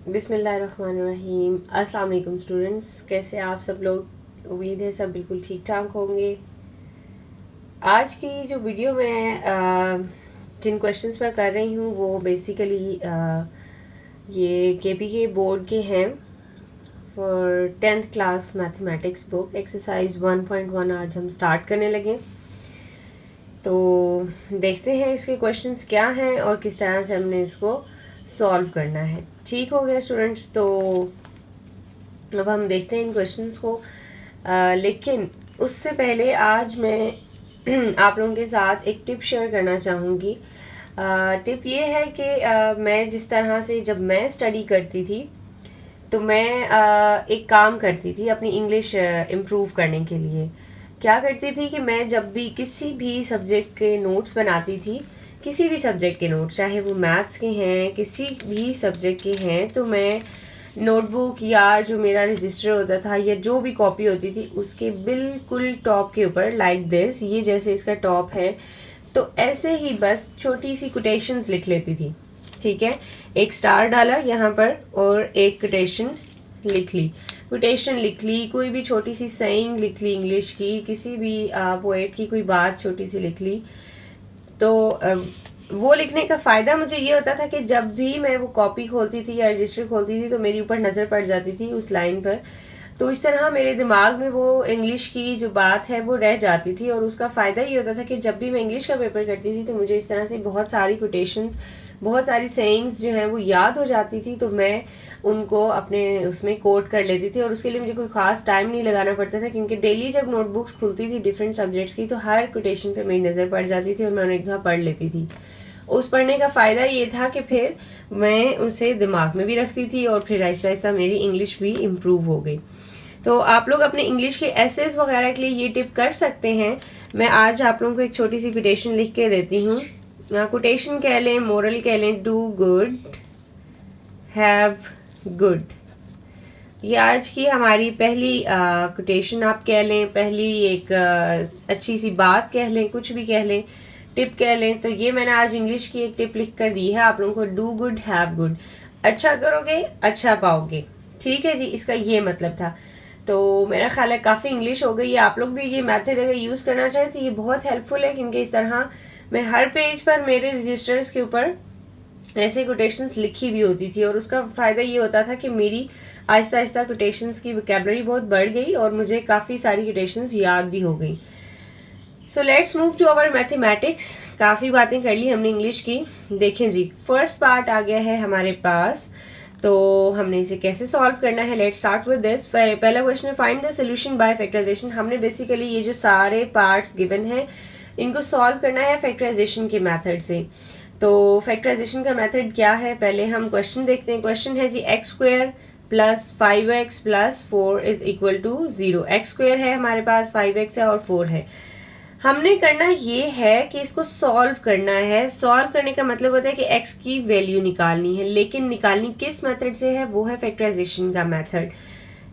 बिस्मिल्लाहिर्रहमानिर्रहीम। अस्सलाम वालेकुम स्टूडेंट्स, कैसे आप सब लोग? उम्मीद है सब बिल्कुल ठीक ठाक होंगे। आज की जो वीडियो मैं जिन क्वेश्चंस पर कर रही हूँ वो बेसिकली ये केपीके बोर्ड के हैं for 10th class mathematics book exercise 1.1 आज हम स्टार्ट करने लगे। तो देखते हैं इसके क्वेश्चंस क्या हैं और किस तरह से हमने इसको सॉल्व करना है। ठीक हो गया स्टूडेंट्स? तो अब हम देखते हैं इन क्वेश्चंस को। लेकिन उससे पहले आज मैं आप लोगों के साथ एक टिप शेयर करना चाहूँगी। टिप ये है कि मैं जिस तरह से जब मैं स्टडी करती थी तो मैं एक काम करती थी अपनी इंग्लिश इम्प्रूव करने के लिए। क्या करती थी कि मैं जब भी किसी भी सब्जेक्ट के नोट्स बनाती थी, किसी भी सब्जेक्ट के नोट्स, चाहे वो मैथ्स के हैं, किसी भी सब्जेक्ट के हैं, तो मैं नोटबुक या जो मेरा रजिस्टर होता था या जो भी कॉपी होती थी उसके बिल्कुल टॉप के ऊपर लाइक दिस, ये जैसे इसका टॉप है, तो ऐसे ही बस छोटी सी कोटेशंस लिख लेती थी। ठीक है, एक स्टार डाला यहाँ पर और एक कोटेशन लिख ली। कोटेशन लिख ली, कोई भी छोटी सी सेइंग लिख ली इंग्लिश की, किसी भी पोएट की कोई बात छोटी सी लिख ली। तो वो लिखने का फ़ायदा मुझे ये होता था कि जब भी मैं वो कॉपी खोलती थी या रजिस्टर खोलती थी तो मेरी ऊपर नज़र पड़ जाती थी उस लाइन पर। तो इस तरह मेरे दिमाग में वो इंग्लिश की जो बात है वो रह जाती थी और उसका फ़ायदा ये होता था कि जब भी मैं इंग्लिश का पेपर करती थी तो मुझे इस तरह से बहुत सारी कोटेशंस, बहुत सारी सेइंग्स जो हैं वो याद हो जाती थी। तो मैं उनको अपने उसमें कोट कर लेती थी और उसके लिए मुझे कोई ख़ास टाइम नहीं लगाना पड़ता था, क्योंकि डेली जब नोटबुक्स खुलती थी डिफरेंट सब्जेक्ट्स की तो हर कोटेशन पे मेरी नज़र पड़ जाती थी और मैं उन्हें एक दफ़ा पढ़ लेती थी। उस पढ़ने का फ़ायदा ये था कि फिर मैं उसे दिमाग में भी रखती थी और फिर आहिस्ता आहिस्ता मेरी इंग्लिश भी इम्प्रूव हो गई। तो आप लोग अपने इंग्लिश के एसेस वगैरह के लिए ये टिप कर सकते हैं। मैं आज आप लोगों को एक छोटी सी कोटेशन लिख के देती हूँ। कोटेशन कह लें, मोरल कह लें, डू गुड हैव गुड। ये आज की हमारी पहली कोटेशन आप कह लें, पहली एक अच्छी सी बात कह लें, कुछ भी कह लें, टिप कह लें। तो ये मैंने आज इंग्लिश की एक टिप लिख कर दी है आप लोगों को, डू गुड हैव गुड। अच्छा करोगे अच्छा पाओगे। ठीक है जी, इसका ये मतलब था। तो मेरा ख्याल है काफ़ी इंग्लिश हो गई है। आप लोग भी ये मेथड अगर यूज़ करना चाहें तो ये बहुत हेल्पफुल है, क्योंकि इस तरह मैं हर पेज पर मेरे रजिस्टर्स के ऊपर ऐसे कोटेशंस लिखी भी होती थी और उसका फ़ायदा ये होता था कि मेरी आहिस्ता आहिस्ता कोटेशंस की वोकैबुलरी बहुत बढ़ गई और मुझे काफ़ी सारी कोटेशंस याद भी हो गई। So let's move to our mathematics. काफ़ी बातें कर ली हमने इंग्लिश की। देखें जी, फर्स्ट पार्ट आ गया है हमारे पास, तो हमने इसे कैसे सॉल्व करना है। Let's start with this. पहला क्वेश्चन है find the solution by factorisation. हमने बेसिकली ये जो सारे पार्ट्स गिवन है इनको सॉल्व करना है फैक्टराइजेशन के मेथड से। तो फैक्टराइजेशन का मेथड क्या है, पहले हम क्वेश्चन देखते हैं। क्वेश्चन है जी x square plus 5x plus 4 is equal to 0। X square है हमारे पास, 5x है और 4 है। हमने करना ये है कि इसको सॉल्व करना है। सॉल्व करने का मतलब होता है कि x की वैल्यू निकालनी है, लेकिन निकालनी किस मेथड से है, वो है फैक्टराइजेशन का मेथड।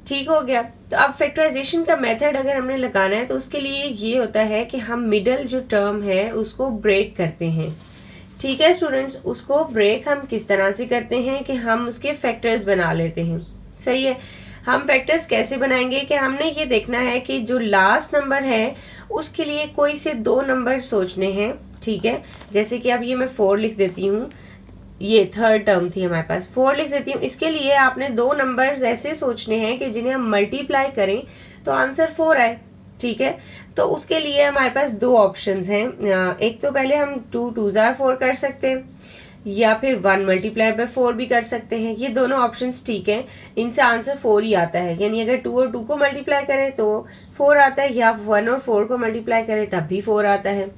ठीक हो गया। तो अब फैक्टराइजेशन का मेथड अगर हमने लगाना है तो उसके लिए ये होता है कि हम मिडल जो टर्म है उसको ब्रेक करते हैं। ठीक है स्टूडेंट्स, उसको ब्रेक हम किस तरह से करते हैं कि हम उसके फैक्टर्स बना लेते हैं। सही है। हम फैक्टर्स कैसे बनाएंगे कि हमने ये देखना है कि जो लास्ट नंबर है उसके लिए कोई से दो नंबर सोचने हैं। ठीक है, जैसे कि अब ये मैं 4 लिख देती हूँ, ये थर्ड टर्म थी हमारे पास, 4 लिख देती हूँ। इसके लिए आपने दो नंबर्स ऐसे सोचने हैं कि जिन्हें हम मल्टीप्लाई करें तो आंसर 4 आए। ठीक है, तो उसके लिए हमारे पास दो ऑप्शंस हैं। एक तो पहले हम 2 2 जार 4 कर सकते हैं, या फिर 1 मल्टीप्लाई बाय 4 भी कर सकते हैं। ये दोनों ऑप्शंस ठीक हैं, इनसे आंसर 4 ही आता है। यानी अगर 2 और 2 को मल्टीप्लाई करें तो 4 आता है, या 1 और 4 को मल्टीप्लाई करें तब भी 4 आता है।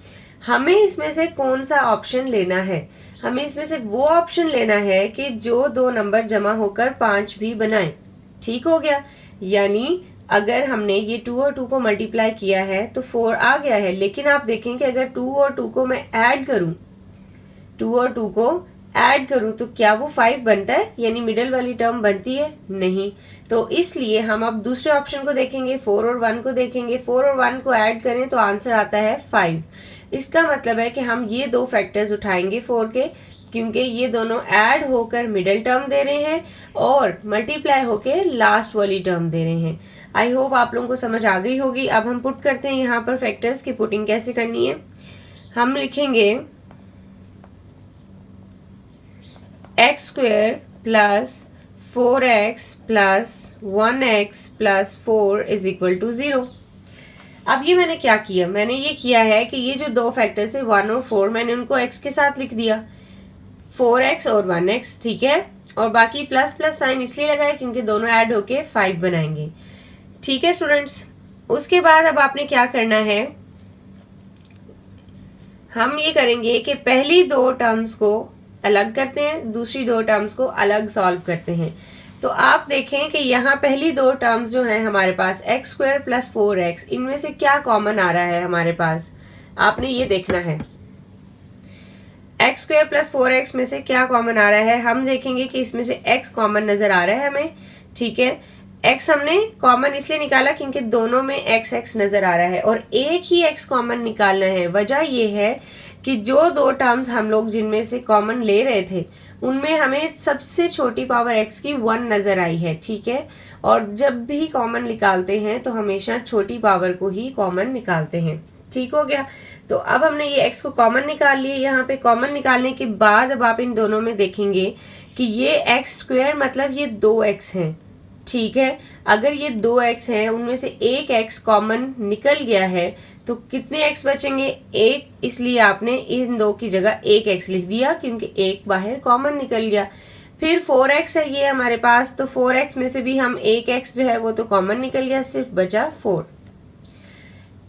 हमें इसमें से कौन सा ऑप्शन लेना है, हमें इसमें से वो ऑप्शन लेना है कि जो दो नंबर जमा होकर 5 भी बनाए। ठीक हो गया। यानी अगर हमने ये 2 और 2 को मल्टीप्लाई किया है तो 4 आ गया है, लेकिन आप देखें कि अगर 2 और 2 को मैं ऐड करूं, 2 और 2 को ऐड करूं तो क्या वो 5 बनता है, यानी मिडल वाली टर्म बनती है? नहीं। तो इसलिए हम अब दूसरे ऑप्शन को देखेंगे, 4 और 1 को देखेंगे। 4 और 1 को ऐड करें तो आंसर आता है 5। इसका मतलब है कि हम ये दो फैक्टर्स उठाएंगे 4 के, क्योंकि ये दोनों ऐड होकर मिडिल टर्म दे रहे हैं और मल्टीप्लाई होकर लास्ट वाली टर्म दे रहे हैं। आई होप आप लोगों को समझ आ गई होगी। अब हम पुट करते हैं यहाँ पर फैक्टर्स की पुटिंग कैसे करनी है। हम लिखेंगे x square plus 4x plus 1x plus 4 is equal to 0। अब ये मैंने क्या किया, मैंने ये किया है कि ये जो दो फैक्टर्स है 1 और 4 मैंने उनको x के साथ लिख दिया, 4x और 1x, ठीक है। और बाकी प्लस प्लस साइन इसलिए लगाया क्योंकि दोनों ऐड होके 5 बनाएंगे, ठीक है स्टूडेंट्स। उसके बाद अब आपने क्या करना है, हम ये करेंगे कि पहली दो टर्म्स को अलग करते हैं, दूसरी दो टर्म्स को अलग सॉल्व करते हैं। तो आप देखें कि यहाँ पहली दो टर्म्स जो हैं हमारे पास एक्स स्क्वायर प्लस 4x, इनमें से क्या कॉमन आ रहा है हमारे पास, आपने ये देखना है। एक्स स्क्वायर प्लस 4x में से क्या कॉमन आ रहा है, हम देखेंगे कि इसमें से x कॉमन नजर आ रहा है हमें, ठीक है। x हमने कॉमन इसलिए निकाला क्योंकि दोनों में x नजर आ रहा है और एक ही x कॉमन निकालना है। वजह ये है कि जो दो टर्म्स हम लोग जिनमें से कॉमन ले रहे थे उनमें हमें सबसे छोटी पावर x की 1 नजर आई है, ठीक है। और जब भी कॉमन निकालते हैं तो हमेशा छोटी पावर को ही कॉमन निकालते हैं, ठीक हो गया। तो अब हमने ये x को कॉमन निकाल लिए। यहाँ पे कॉमन निकालने के बाद अब आप इन दोनों में देखेंगे कि ये x स्क्वायर मतलब ये 2x है, ठीक है। अगर ये 2x है उनमें से एक x कॉमन निकल गया है तो कितने x बचेंगे, एक, इसलिए आपने इन दो की जगह एक x लिख दिया क्योंकि एक बाहर कॉमन निकल गया। फिर 4x है ये हमारे पास, तो 4x में से भी हम एक x जो है वो तो कॉमन निकल गया, सिर्फ बचा 4,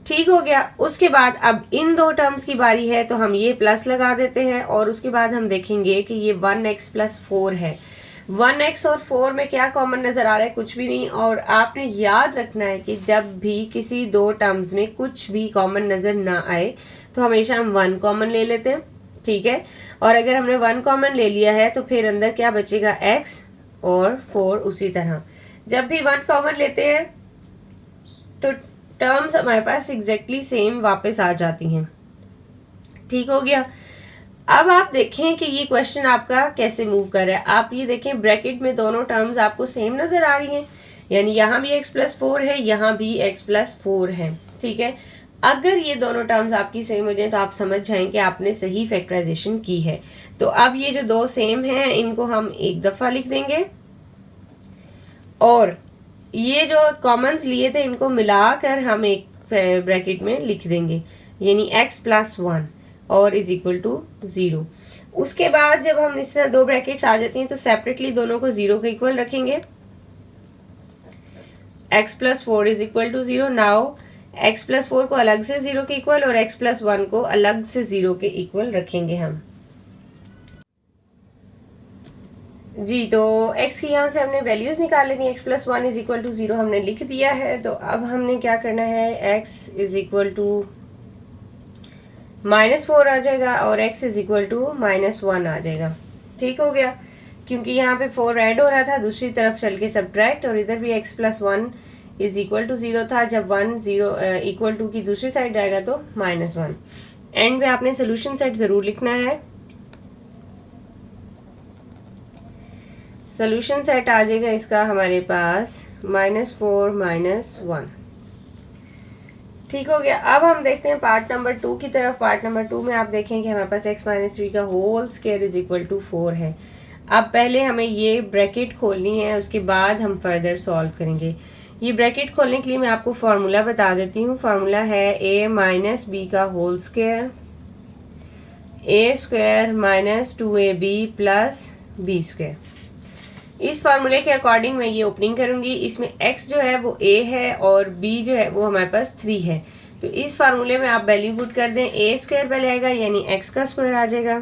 ठीक हो गया। उसके बाद अब इन दो टर्म्स की बारी है तो हम ये प्लस लगा देते हैं और उसके बाद हम देखेंगे कि ये 1x प्लस 4 है। 1x और 4 में क्या कॉमन नजर आ रहा है, कुछ भी नहीं। और आपने याद रखना है कि जब भी किसी दो टर्म्स में कुछ भी कॉमन नजर ना आए तो हमेशा हम 1 कॉमन ले लेते हैं, ठीक है। और अगर हमने 1 कॉमन ले लिया है तो फिर अंदर क्या बचेगा, x और 4 उसी तरह। जब भी 1 कॉमन लेते हैं तो टर्म्स हमारे पास एग्जैक्टली सेम वापस आ जाती हैं, ठीक हो गया। अब आप देखें कि ये क्वेश्चन आपका कैसे मूव कर रहा है। आप ये देखें ब्रैकेट में दोनों टर्म्स आपको सेम नजर आ रही हैं, यानी यहाँ भी x प्लस 4 है, यहाँ भी x प्लस 4 है, ठीक है। अगर ये दोनों टर्म्स आपकी सेम हो जाए तो आप समझ जाएं कि आपने सही फैक्टराइजेशन की है। तो अब ये जो दो सेम हैं इनको हम एक दफा लिख देंगे और ये जो कॉमन्स लिए थे इनको मिलाकर हम एक ब्रैकेट में लिख देंगे, यानी x प्लस 1 और इज इक्वल टू 0। उसके बाद जब हम इस तरह दो ब्रैकेट्स आ जाती हैं तो सेपरेटली दोनों को 0 के इक्वल रखेंगे। x plus 4 is equal to 0। Now x plus 4 को अलग से 0 के इक्वल और x प्लस 1 को अलग से 0 के इक्वल रखेंगे हम जी। तो x की यहाँ से हमने वैल्यूज निकाल लेनी, x plus 1 is equal to 0 हमने लिख दिया है। तो अब हमने क्या करना है, x इज इक्वल टू -4 आ जाएगा और x इज इक्वल टू -1 आ जाएगा, ठीक हो गया। क्योंकि यहाँ पे 4 ऐड हो रहा था, दूसरी तरफ चल के सब्ट्रैक्ट, और इधर भी x plus 1 is equal to 0 था। जब 1 0 इक्वल टू की दूसरी साइड जाएगा तो -1। एंड में आपने सोल्यूशन सेट जरूर लिखना है। सोल्यूशन सेट आ जाएगा इसका हमारे पास -4 -1, ठीक हो गया। अब हम देखते हैं पार्ट नंबर 2 की तरफ। पार्ट नंबर 2 में आप देखें कि हमारे पास x माइनस 3 का whole square is equal to 4 है। अब पहले हमें ये ब्रैकेट खोलनी है, उसके बाद हम फर्दर सॉल्व करेंगे। ये ब्रैकेट खोलने के लिए मैं आपको फार्मूला बता देती हूँ। फार्मूला है a माइनस बी का whole square, a square minus 2ab plus b square. इस फार्मूले के अकॉर्डिंग मैं ये ओपनिंग करूंगी। इसमें x जो है वो a है और b जो है वो हमारे पास 3 है। तो इस फार्मूले में आप वैल्यू पुट कर दें, a स्क्वायर पहले आएगा यानी x का स्क्वायर आ जाएगा,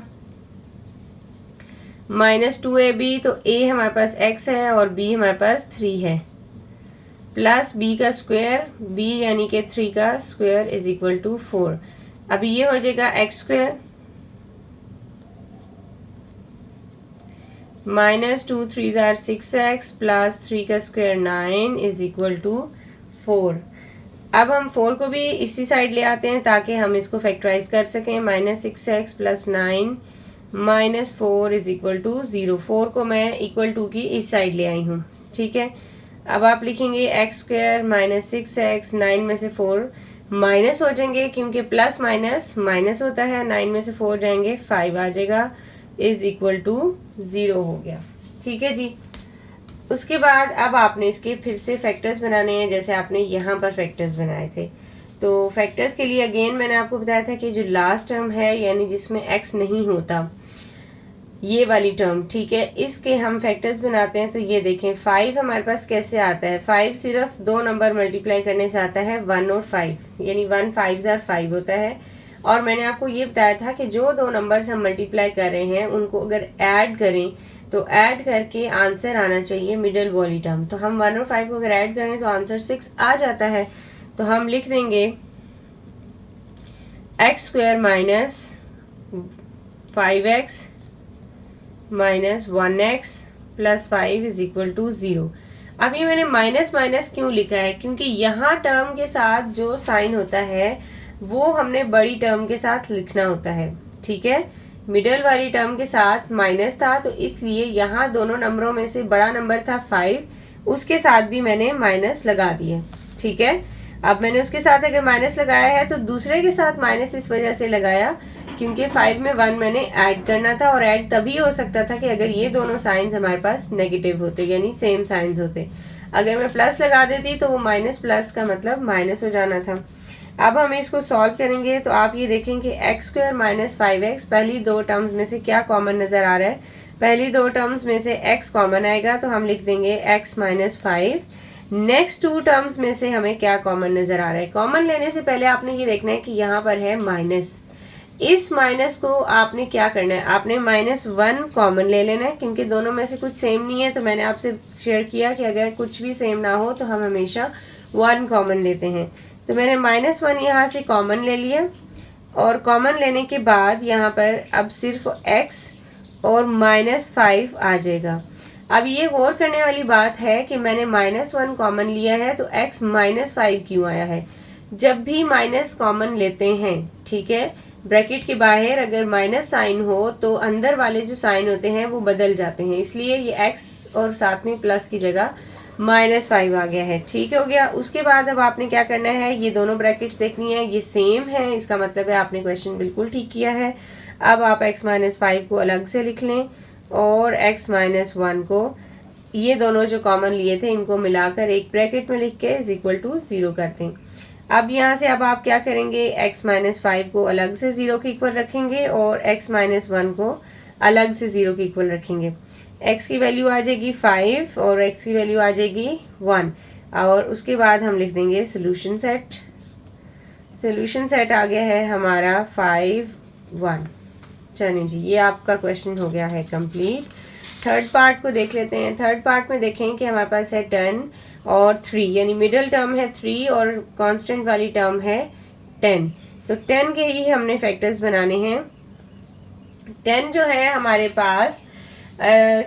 माइनस 2ab, तो a हमारे पास x है और b हमारे पास 3 है, प्लस b का स्क्वायर, b यानी कि 3 का स्क्वायर इज इक्वल टू 4। अब ये हो जाएगा x square minus 2 3 6x plus 3 का स्क्वायर 9 इज इक्वल टू 4। अब हम 4 को भी इसी साइड ले आते हैं ताकि हम इसको फैक्टराइज कर सकें। Minus 6x plus 9 -4 is equal to 0। 4 को मैं इक्वल टू की इस साइड ले आई हूँ, ठीक है। अब आप लिखेंगे एक्स स्क्वायर माइनस 6x, 9 में से 4 माइनस हो जाएंगे क्योंकि प्लस माइनस माइनस होता है, 9 में से 4 जाएंगे 5 आ जाएगा, इज इक्वल टू 0 हो गया, ठीक है जी। उसके बाद अब आपने इसके फिर से फैक्टर्स बनाने हैं जैसे आपने यहाँ पर फैक्टर्स बनाए थे। तो फैक्टर्स के लिए अगेन मैंने आपको बताया था कि जो लास्ट टर्म है यानी जिसमें x नहीं होता, ये वाली टर्म, ठीक है, इसके हम फैक्टर्स बनाते हैं। तो ये देखें 5 हमारे पास कैसे आता है, 5 सिर्फ दो नंबर मल्टीप्लाई करने से आता है, 1 और 5, यानी 1 5 5 होता है। और मैंने आपको ये बताया था कि जो दो नंबर्स हम मल्टीप्लाई कर रहे हैं उनको अगर ऐड करें तो ऐड करके आंसर आना चाहिए मिडल वाली टर्म। तो हम 1 और 5 को अगर ऐड करें तो आंसर 6 आ जाता है। तो हम लिख देंगे x square minus 5x minus 1x plus 5 is equal to 0। अब ये मैंने माइनस माइनस क्यों लिखा है, क्योंकि यहाँ टर्म के साथ जो साइन होता है वो हमने बड़ी टर्म के साथ लिखना होता है, ठीक है। मिडल वाली टर्म के साथ माइनस था तो इसलिए यहाँ दोनों नंबरों में से बड़ा नंबर था 5, उसके साथ भी मैंने माइनस लगा दिए, ठीक है। अब मैंने उसके साथ अगर माइनस लगाया है तो दूसरे के साथ माइनस इस वजह से लगाया क्योंकि 5 में 1 मैंने ऐड करना था, और ऐड तभी हो सकता था कि अगर ये दोनों साइंस हमारे पास नेगेटिव होते, यानी सेम साइंस होते। अगर मैं प्लस लगा देती तो वो माइनस प्लस का मतलब माइनस हो जाना था। अब हम इसको सॉल्व करेंगे तो आप ये देखें कि एक्स स्क्वायर माइनस 5x, पहली दो टर्म्स में से क्या कॉमन नज़र आ रहा है, पहली दो टर्म्स में से x कॉमन आएगा तो हम लिख देंगे x minus 5। Next two terms में से हमें क्या कॉमन नज़र आ रहा है, कॉमन लेने से पहले आपने ये देखना है कि यहाँ पर है माइनस, इस माइनस को आपने क्या करना है, आपने -1 कॉमन ले लेना है क्योंकि दोनों में से कुछ सेम नहीं है। तो मैंने आपसे शेयर किया कि अगर कुछ भी सेम ना हो तो हम हमेशा 1 कॉमन लेते हैं। तो मैंने -1 यहाँ से कॉमन ले लिया, और कॉमन लेने के बाद यहाँ पर अब सिर्फ x और -5 आ जाएगा। अब ये गौर करने वाली बात है कि मैंने -1 कॉमन लिया है तो x -5 क्यों आया है। जब भी माइनस कॉमन लेते हैं, ठीक है, ब्रैकेट के बाहर अगर माइनस साइन हो तो अंदर वाले जो साइन होते हैं वो बदल जाते हैं, इसलिए ये x और साथ में प्लस की जगह -5 आ गया है, ठीक हो गया। उसके बाद अब आपने क्या करना है, ये दोनों ब्रैकेट्स देखनी है, ये सेम है, इसका मतलब है आपने क्वेश्चन बिल्कुल ठीक किया है। अब आप x -5 को अलग से लिख लें और x -1 को, ये दोनों जो कॉमन लिए थे इनको मिलाकर एक ब्रैकेट में लिख के इज इक्वल टू 0 करते हैं। अब यहाँ से अब आप क्या करेंगे, x -5 को अलग से 0 के इक्वल रखेंगे और x -1 को अलग से 0 के इक्वल रखेंगे। x की वैल्यू आ जाएगी 5 और x की वैल्यू आ जाएगी 1, और उसके बाद हम लिख देंगे सोल्यूशन सेट। सोल्यूशन सेट आ गया है हमारा 5 1। चलिए जी, ये आपका क्वेश्चन हो गया है कंप्लीट। थर्ड पार्ट को देख लेते हैं। थर्ड पार्ट में देखें कि हमारे पास है 10 और 3, यानी मिडिल टर्म है 3 और कांस्टेंट वाली टर्म है 10। तो 10 के ही हमने फैक्टर्स बनाने हैं। 10 जो है हमारे पास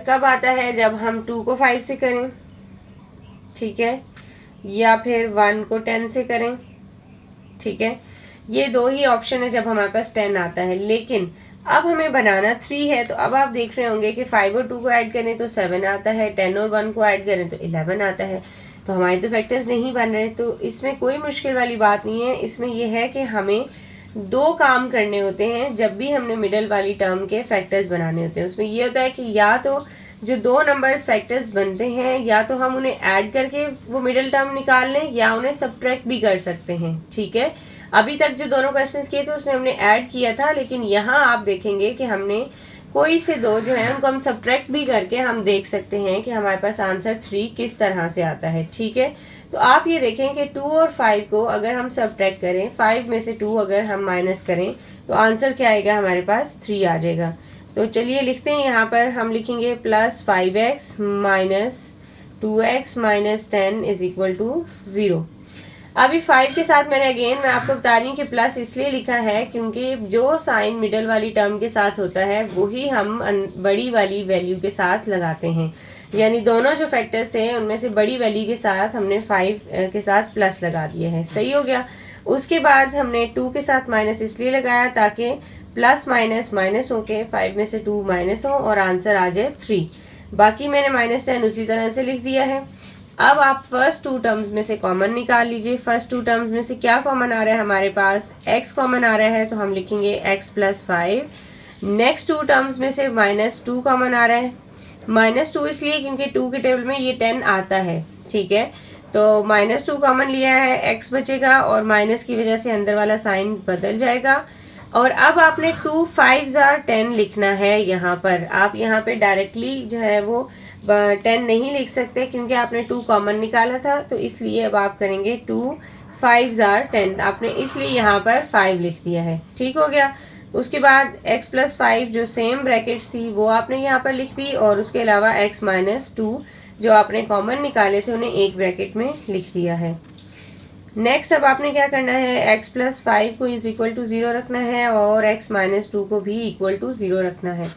कब आता है, जब हम 2 को 5 से करें, ठीक है, या फिर 1 को 10 से करें, ठीक है। ये दो ही ऑप्शन है जब हमारे पास 10 आता है। लेकिन अब हमें बनाना 3 है, तो अब आप देख रहे होंगे कि 5 और 2 को ऐड करें तो 7 आता है, 10 और 1 को ऐड करें तो 11 आता है। तो हमारे तो फैक्टर्स नहीं बन रहे, तो इसमें कोई मुश्किल वाली बात नहीं है। इसमें यह है कि हमें दो काम करने होते हैं जब भी हमने मिडल वाली टर्म के फैक्टर्स बनाने होते हैं। उसमें यह होता है कि या तो जो दो नंबर्स फैक्टर्स बनते हैं या तो हम उन्हें ऐड करके वो मिडिल टर्म निकाल लें या उन्हें सब्ट्रैक्ट भी कर सकते हैं, ठीक है। अभी तक जो दोनों क्वेश्चंस किए थे उसमें हमने ऐड किया था, लेकिन यहाँ आप देखेंगे कि हमने कोई से दो जो है उनको हम सब्ट्रैक्ट भी करके हम देख सकते हैं कि हमारे पास आंसर 3 किस तरह से आता है, ठीक है। तो आप ये देखें कि 2 और 5 को अगर हम सब्ट्रैक्ट करें, 5 में से 2 अगर हम माइनस करें तो आंसर क्या आएगा, हमारे पास 3 आ जाएगा। तो चलिए लिखते हैं, यहाँ पर हम लिखेंगे plus 5x minus 2x minus 10 is equal to 0। अभी 5 के साथ मैं आपको बता रही हूँ कि प्लस इसलिए लिखा है क्योंकि जो साइन मिडल वाली टर्म के साथ होता है वही हम बड़ी वाली वैल्यू के साथ लगाते हैं। यानी दोनों जो फैक्टर्स थे उनमें से बड़ी वैल्यू के साथ हमने 5 के साथ प्लस लगा दिए हैं, सही हो गया। उसके बाद हमने 2 के साथ माइनस इसलिए लगाया ताकि प्लस माइनस माइनस होके 5 में से 2 माइनस हो और आंसर आ जाए 3। बाकी मैंने -10 उसी तरह से लिख दिया है। अब आप फर्स्ट 2 टर्म्स में से कॉमन निकाल लीजिए। फर्स्ट 2 टर्म्स में से क्या कॉमन आ रहा है हमारे पास, x कॉमन आ रहा है, तो हम लिखेंगे x + 5। नेक्स्ट 2 टर्म्स में से -2 कॉमन आ रहा है। -2 इसलिए क्योंकि 2 के टेबल में ये 10 आता है, ठीक है। तो -2 कॉमन लिया है, x बचेगा और माइनस की वजह से अंदर वाला साइन बदल जाएगा। और अब आपने 2 5s are 10 लिखना है यहाँ पर। आप यहाँ पे डायरेक्टली जो है वो 10 नहीं लिख सकते क्योंकि आपने 2 कॉमन निकाला था, तो इसलिए अब आप करेंगे 2 5s are 10। आपने इसलिए यहाँ पर 5 लिख दिया है, ठीक हो गया। उसके बाद x + 5 जो सेम ब्रैकेट्स थी वो आपने यहाँ पर लिख दी और उसके अलावा x - 2 जो आपने कॉमन निकाले थे उन्हें एक ब्रैकेट में लिख दिया है। नेक्स्ट अब आपने क्या करना है, x + 5 को = 0 रखना है और x - 2 को भी = 0 रखना है।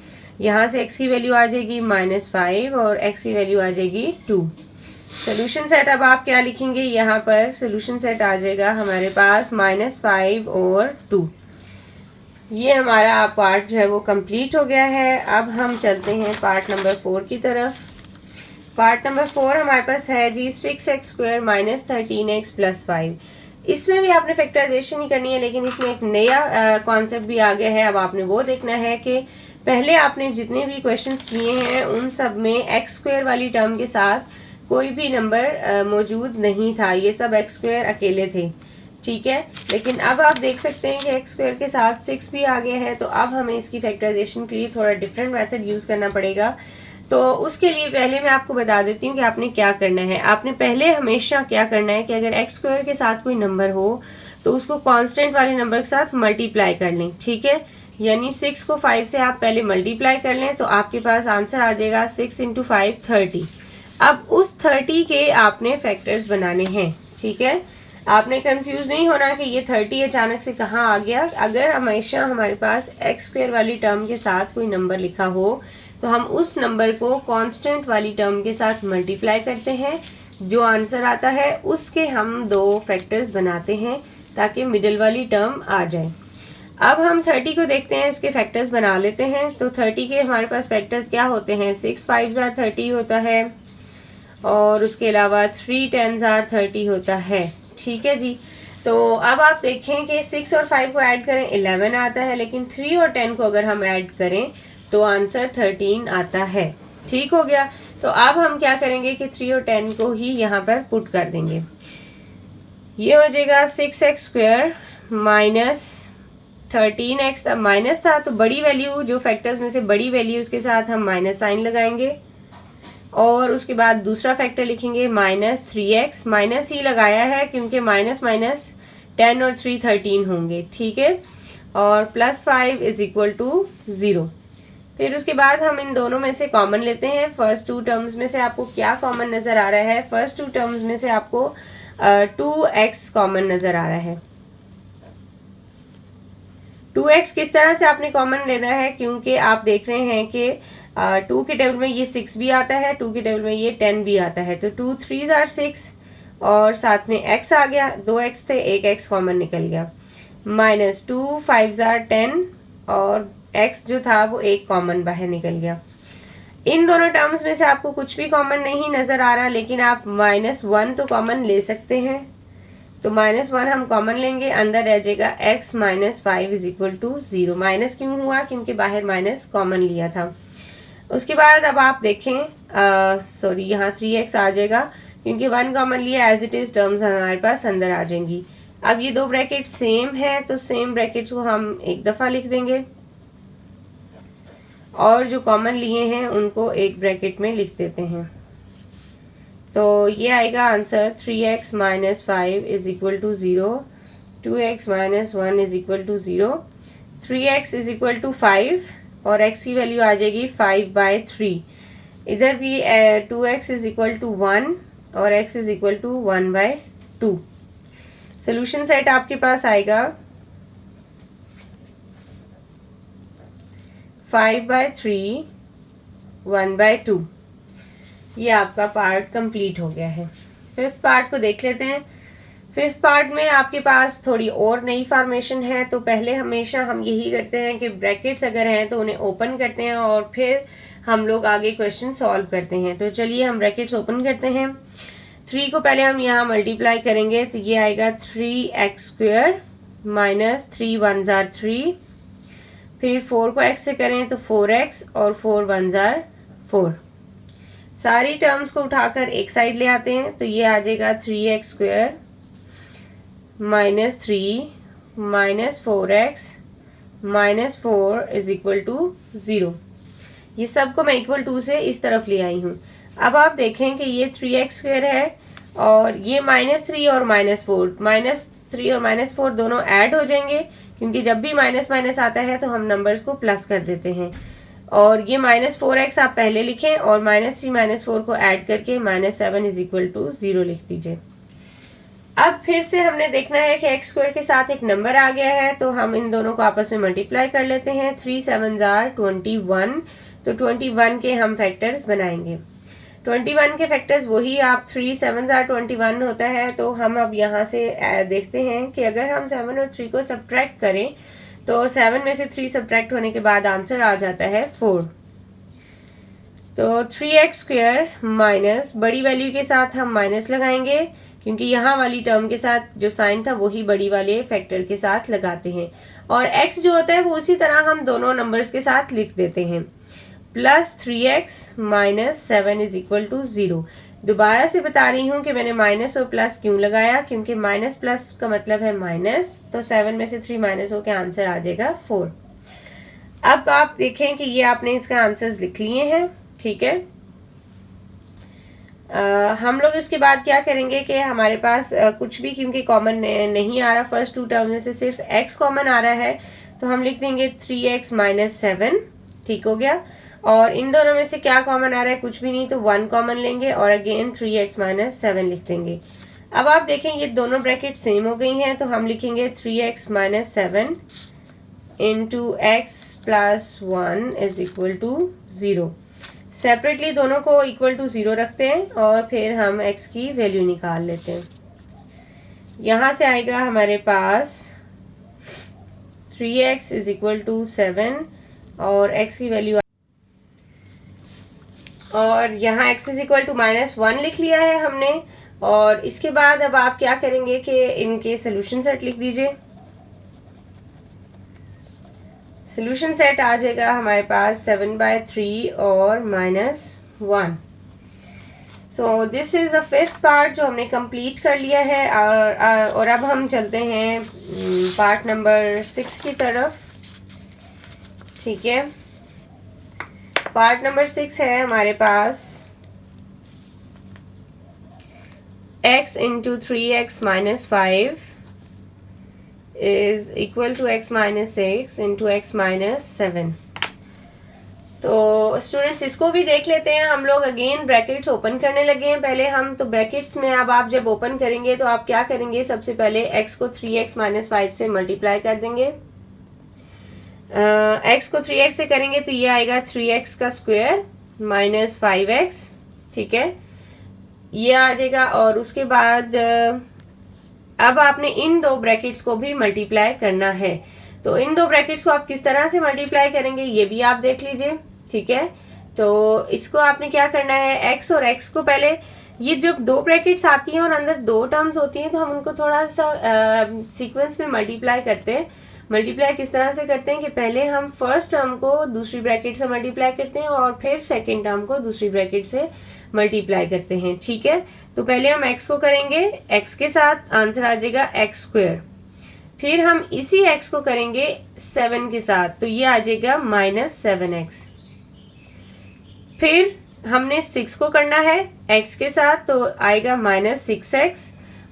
यहाँ से x की वैल्यू आ जाएगी -5 और x की वैल्यू आ जाएगी 2। सोल्यूशन सेट अब आप क्या लिखेंगे, यहाँ पर सोल्यूशन सेट आ जाएगा हमारे पास -5 और 2। ये हमारा पार्ट जो है वो कंप्लीट हो गया है। अब हम चलते हैं पार्ट नंबर 4 की तरफ। पार्ट नंबर 4 हमारे पास है जी 6x² - 13x + 5। इसमें भी आपने फैक्टराइजेशन ही करनी है, लेकिन इसमें एक नया कॉन्सेप्ट भी आ गया है। अब आपने वो देखना है कि पहले आपने जितने भी क्वेश्चंस किए हैं उन सब में x² वाली टर्म के साथ कोई भी नंबर मौजूद नहीं था, ये सब x² अकेले थे, ठीक है। लेकिन अब आप देख सकते हैं कि x² के साथ 6 भी आ गया है, तो अब हमें इसकी फैक्टराइजेशन के लिए थोड़ा डिफरेंट मेथड यूज़ करना पड़ेगा। तो उसके लिए पहले मैं आपको बता देती हूँ कि आपने क्या करना है। आपने पहले हमेशा क्या करना है कि अगर x² के साथ कोई नंबर हो तो उसको कांस्टेंट वाले नंबर के साथ मल्टीप्लाई कर लें, ठीक है। यानी 6 को 5 से आप पहले मल्टीप्लाई कर लें तो आपके पास आंसर आ जाएगा 6 × 5 30। अब उस 30 के आपने फैक्टर्स बनाने हैं, ठीक है। आपने कंफ्यूज नहीं होना कि ये 30 अचानक से कहाँ आ गया। अगर हमेशा हमारे पास x² वाली टर्म के साथ कोई नंबर लिखा हो तो हम उस नंबर को कांस्टेंट वाली टर्म के साथ मल्टीप्लाई करते हैं, जो आंसर आता है उसके हम 2 फैक्टर्स बनाते हैं ताकि मिडिल वाली टर्म आ जाए। अब हम 30 को देखते हैं, इसके फैक्टर्स बना लेते हैं। तो 30 के हमारे पास फैक्टर्स क्या होते हैं, 6 5s are 30 होता है और उसके अलावा 3 10s are 30 होता है, ठीक है जी। तो अब आप देखें कि 6 और 5 को ऐड करें 11 आता है, लेकिन 3 और 10 को अगर हम ऐड करें तो आंसर 13 आता है, ठीक हो गया। तो अब हम क्या करेंगे कि 3 और 10 को ही यहाँ पर पुट कर देंगे। ये हो जाएगा 6x² - 13x। अब माइनस था तो बड़ी वैल्यू जो फैक्टर्स में से बड़ी वैल्यू उसके साथ हम माइनस साइन लगाएंगे और उसके बाद दूसरा फैक्टर लिखेंगे -3x। माइनस ही लगाया है क्योंकि माइनस 10 और 3 13 होंगे, ठीक है। और +5 = 0। फिर उसके बाद हम इन दोनों में से कॉमन लेते हैं। फर्स्ट 2 टर्म्स में से आपको क्या कॉमन नज़र आ रहा है, फर्स्ट 2 टर्म्स में से आपको 2x कॉमन नज़र आ रहा है। 2x किस तरह से आपने कॉमन लेना है, क्योंकि आप देख रहे हैं कि 2 के टेबल में ये 6 भी आता है, 2 के टेबल में ये 10 भी आता है, तो 2 3s are 6 और साथ में x आ गया, 2x थे, एक x कॉमन निकल गया, -2 5s are 10 और x जो था वो एक कॉमन बाहर निकल गया। इन दोनों टर्म्स में से आपको कुछ भी कॉमन नहीं नज़र आ रहा, लेकिन आप -1 तो कॉमन ले सकते हैं। तो -1 हम कॉमन लेंगे, अंदर रह जाएगा x - 5 = 0। माइनस क्यों हुआ, क्योंकि बाहर माइनस कॉमन लिया था। उसके बाद अब आप देखें सॉरी यहाँ 3x आ जाएगा क्योंकि 1 कॉमन लिया, एज इट इज़ टर्म्स हमारे पास अंदर आ जाएंगी। अब ये 2 ब्रैकेट सेम है तो सेम ब्रैकेट्स को हम एक दफ़ा लिख देंगे और जो कॉमन लिए हैं उनको एक ब्रैकेट में लिख देते हैं। तो ये आएगा आंसर 3x - 5 = 0, 2x - 1 = 0, 3x = 5 और x की वैल्यू आ जाएगी 5/3। इधर भी 2x = 1 और x = 1/2। सोल्यूशन सेट आपके पास आएगा 5/3 1/2। ये आपका पार्ट कंप्लीट हो गया है। 5th पार्ट को देख लेते हैं। फिफ्थ पार्ट में आपके पास थोड़ी और नई फॉर्मेशन है। तो पहले हमेशा हम यही करते हैं कि ब्रैकेट्स अगर हैं तो उन्हें ओपन करते हैं और फिर हम लोग आगे क्वेश्चन सॉल्व करते हैं। तो चलिए हम ब्रैकेट्स ओपन करते हैं। 3 को पहले हम यहाँ मल्टीप्लाई करेंगे तो ये आएगा 3x² माइनस 3 1 जार 3। फिर 4 को x से करें तो 4x और 4 1 जार 4। सारी टर्म्स को उठाकर एक साइड ले आते हैं तो ये आ जाएगा 3x² minus 3 minus 4x minus 4 is equal to 0। ये सब को मैं इक्वल टू से इस तरफ ले आई हूँ। अब आप देखें कि ये 3x² है और ये -3 और -4, -3 और -4 दोनों ऐड हो जाएंगे, क्योंकि जब भी माइनस माइनस आता है तो हम नंबर्स को प्लस कर देते हैं। और ये -4x आप पहले लिखें और -3 -4 को ऐड करके -7 इज इक्वल टू 0 लिख दीजिए। अब फिर से हमने देखना है कि x² के साथ एक नंबर आ गया है, तो हम इन दोनों को आपस में मल्टीप्लाई कर लेते हैं। 3 7 जार 21, तो 21 के हम फैक्टर्स बनाएंगे। 21 के फैक्टर्स वही आप 3 7 जार 21 होता है। तो हम अब यहाँ से देखते हैं कि अगर हम 7 और 3 को सब्ट्रैक्ट करें तो 7 में से 3 सब्ट्रैक्ट होने के बाद आंसर आ जाता है 4। तो 3x² माइनस बड़ी वैल्यू के साथ हम माइनस लगाएंगे, क्योंकि यहाँ वाली टर्म के साथ जो साइन था वही बड़ी वाले फैक्टर के साथ लगाते हैं। और x जो होता है वो उसी तरह हम दोनों नंबर्स के साथ लिख देते हैं। Plus 3x minus 7 is equal to 0। दोबारा से बता रही हूँ कि मैंने माइनस और प्लस क्यों लगाया, क्योंकि माइनस प्लस का मतलब है माइनस, तो 7 में से 3 माइनस होकर आंसर आ जाएगा 4। अब आप देखें कि ये आपने इसका आंसर्स लिख लिए हैं, ठीक है। हम लोग इसके बाद क्या करेंगे कि हमारे पास कुछ भी क्योंकि कॉमन नहीं आ रहा, फर्स्ट 2 टर्म में से सिर्फ x कॉमन आ रहा है, तो हम लिख देंगे 3x माइनस 7, ठीक हो गया। और इन दोनों में से क्या कॉमन आ रहा है, कुछ भी नहीं, तो 1 कॉमन लेंगे और अगेन 3x माइनस 7 लिख देंगे। अब आप देखें ये दोनों ब्रैकेट सेम हो गई हैं, तो हम लिखेंगे 3x minus 7 into x plus 1 is equal to 0। Separately दोनों को इक्वल टू 0 रखते हैं और फिर हम x की वैल्यू निकाल लेते हैं। यहाँ से आएगा हमारे पास 3x इज इक्वल टू 7 और x की वैल्यू, और यहाँ x इज इक्वल टू -1 लिख लिया है हमने। और इसके बाद अब आप क्या करेंगे कि इनके सोल्यूशन सेट लिख दीजिए। सोल्यूशन सेट आ जाएगा हमारे पास 7/3 और -1। So this is the fifth part जो हमने कंप्लीट कर लिया है। और अब हम चलते हैं पार्ट नंबर 6 की तरफ, ठीक है। पार्ट नंबर 6 है हमारे पास x into 3x minus 5 is equal to x minus 6 into x minus 7। तो स्टूडेंट्स इसको भी देख लेते हैं हम लोग। अगेन ब्रैकेट्स ओपन करने लगे हैं पहले हम। तो ब्रैकेट्स में अब आप जब ओपन करेंगे तो आप क्या करेंगे, सबसे पहले x को 3x माइनस 5 से मल्टीप्लाई कर देंगे। x को 3x से करेंगे तो ये आएगा 3x का स्क्वायर माइनस 5x, ठीक है, ये आ जाएगा। और उसके बाद अब आपने इन दो ब्रैकेट्स को भी मल्टीप्लाई करना है। तो इन दो ब्रैकेट्स को आप किस तरह से मल्टीप्लाई करेंगे ये भी आप देख लीजिए, ठीक है। तो इसको आपने क्या करना है, x और x को पहले, ये जब दो ब्रैकेट्स आती हैं और अंदर दो टर्म्स होती हैं तो हम उनको थोड़ा सा सीक्वेंस में मल्टीप्लाई करते हैं। मल्टीप्लाई किस तरह से करते हैं कि पहले हम फर्स्ट टर्म को दूसरी ब्रैकेट से मल्टीप्लाई करते हैं और फिर सेकेंड टर्म को दूसरी ब्रैकेट से मल्टीप्लाई करते हैं, ठीक है। तो पहले हम x को करेंगे, x के साथ आंसर आ जाएगा x²। फिर हम इसी x को करेंगे 7 के साथ, तो ये आ जाएगा -7x। फिर हमने 6 को करना है x के साथ, तो आएगा -6x।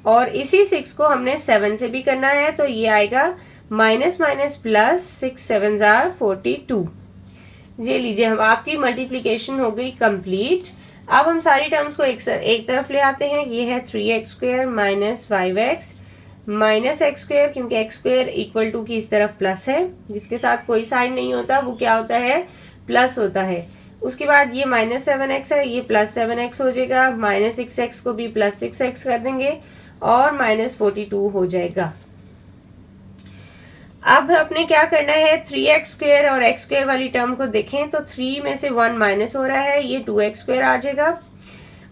और इसी 6 को हमने 7 से भी करना है, तो ये आएगा -+6 7 जार 42। ये लीजिए, हम आपकी मल्टीप्लिकेशन हो गई कंप्लीट। अब हम सारी टर्म्स को एक तरफ ले आते हैं। ये है 3x² minus 5x minus x², क्योंकि x² इक्वल टू की इस तरफ प्लस है, जिसके साथ कोई साइन नहीं होता वो क्या होता है, प्लस होता है। उसके बाद ये -7x है, ये +7x हो जाएगा। -6x को भी +6x कर देंगे और -42 हो जाएगा। अब अपने क्या करना है, 3x² और x² वाली टर्म को देखें तो 3 में से 1 माइनस हो रहा है, ये 2x² आ जाएगा।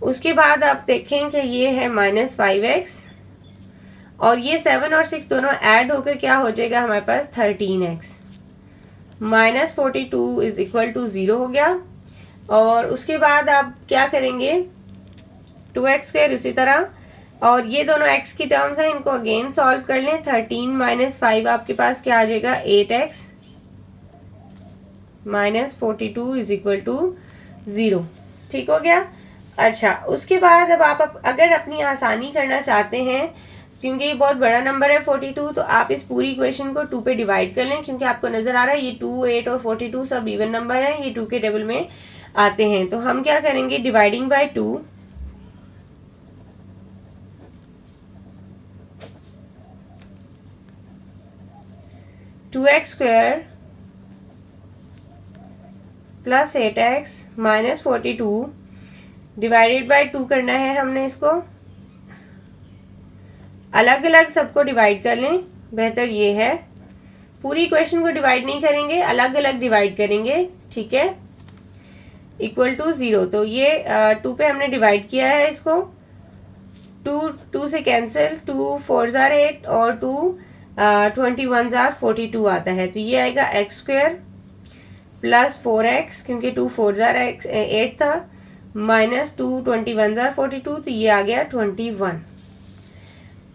उसके बाद आप देखें कि ये है -5x और ये 7 और 6 दोनों ऐड होकर क्या हो जाएगा हमारे पास 13x। -42 इज इक्वल टू 0 हो गया। और उसके बाद आप क्या करेंगे, 2x² उसी तरह, और ये दोनों x की टर्म्स हैं, इनको अगेन सॉल्व कर लें। 13 - 5 आपके पास क्या आ जाएगा 8x -42 इज इक्वल टू 0। ठीक हो गया। अच्छा, उसके बाद अब आप अगर अपनी आसानी करना चाहते हैं, क्योंकि ये बहुत बड़ा नंबर है 42, तो आप इस पूरी इक्वेशन को 2 पे डिवाइड कर लें, क्योंकि आपको नजर आ रहा है ये 2, 8 और 42 सब इवन नंबर हैं, ये 2 के टेबल में आते हैं। तो हम क्या करेंगे, dividing by 2, (2x² + 8x - 42) divided by 2 करना है हमने। इसको अलग अलग सबको डिवाइड कर लें, बेहतर ये है। पूरी इक्वेशन को डिवाइड नहीं करेंगे, अलग अलग डिवाइड करेंगे, ठीक है, इक्वल टू 0। तो ये 2 पे हमने डिवाइड किया है इसको, 2 से कैंसिल, 2 4 जार 8 और 2 21 जार 42 आता है। तो ये आएगा x² + 4x, क्योंकि 2 4 जार 8 था, -2 21 जार 42, तो ये आ गया 21।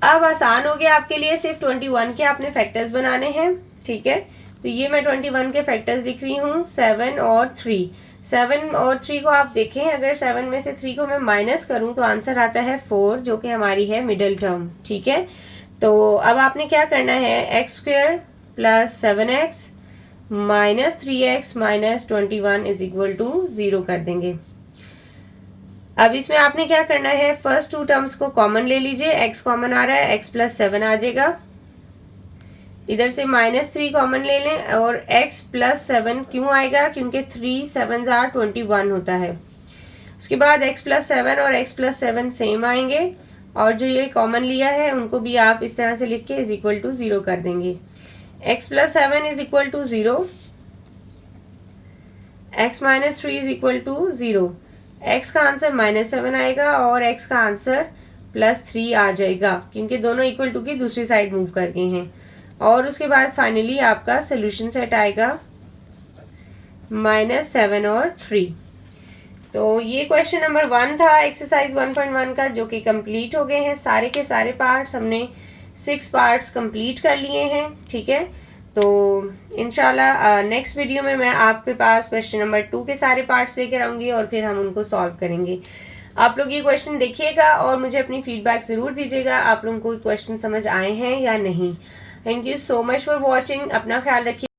अब आसान हो गया आपके लिए, सिर्फ 21 के आपने फैक्टर्स बनाने हैं, ठीक है। तो ये मैं 21 के फैक्टर्स लिख रही हूँ, 7 और 3। 7 और 3 को आप देखें, अगर 7 में से 3 को मैं माइनस करूं तो आंसर आता है 4, जो कि हमारी है मिडिल टर्म, ठीक है। तो अब आपने क्या करना है, x² + 7x - 3x - 21 is equal to 0 कर देंगे। अब इसमें आपने क्या करना है, फर्स्ट 2 टर्म्स को कॉमन ले लीजिए, x कॉमन आ रहा है, x + 7 आ जाएगा। इधर से -3 कॉमन ले लें, और x + 7 क्यों आएगा, क्योंकि 3 7 जार 21 होता है। उसके बाद x + 7 और x + 7 सेम आएंगे, और जो ये कॉमन लिया है उनको भी आप इस तरह से लिख के इज इक्वल टू 0 कर देंगे। x + 7 is equal to 0, x - 3 is equal to 0। x का आंसर -7 आएगा और x का आंसर +3 आ जाएगा, क्योंकि दोनों इक्वल टू की दूसरी साइड मूव कर गए हैं। और उसके बाद फाइनली आपका सोल्यूशन सेट आएगा -7 और 3। तो ये क्वेश्चन नंबर 1 था एक्सरसाइज 1.1 का, जो कि कंप्लीट हो गए हैं। सारे के सारे पार्ट्स हमने 6 पार्ट्स कंप्लीट कर लिए हैं, ठीक है। तो इंशाल्लाह नेक्स्ट वीडियो में मैं आपके पास क्वेश्चन नंबर 2 के सारे पार्ट्स लेकर आऊँगी और फिर हम उनको सॉल्व करेंगे। आप लोग ये क्वेश्चन देखिएगा और मुझे अपनी फीडबैक ज़रूर दीजिएगा, आप लोगों को क्वेश्चन समझ आए हैं या नहीं। Thank you so much for watching. अपना ख्याल रखिए।